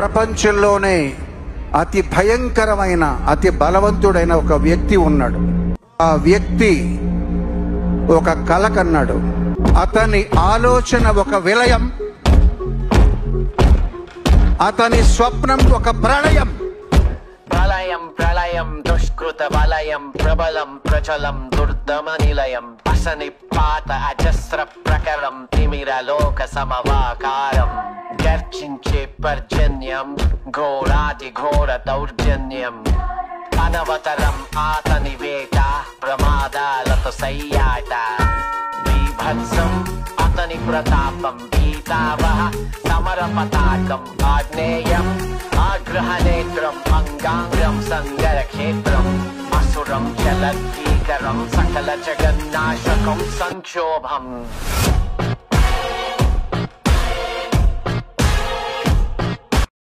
ప్రపంచంలోనే అతి భయంకరమైన అతి బలవంతుడైన ఒక వ్యక్తి ఉన్నాడు. ఆ వ్యక్తి ఒక కల కన్నాడు. అతని ఆలోచన ఒక విలయం, అతని స్వప్నం ఒక ప్రళయం. ప్రళయం ప్రళయం దుష్కృత వలయం ప్రబలం ప్రచలం దుర్దమ నిలయం అసని పాత అజస్ర ప్రకరం తిమిర లోక సమవాకారం గర్జించే పర్జన్యం ఘోరాతి ఘోర దౌర్జన్యం అనవతరం ఆతని వేట ప్రమాదాలతో సయ్యాట బీభత్సం అతని ప్రతాపం గీతావహ సమర పతాకం ఆగ్నేయం ఆగ్రహనేత్రం అంగాంగం సంగర క్షేత్రం అసురం చలద్భీకరం సకల జగన్నాశకం సంక్షోభం.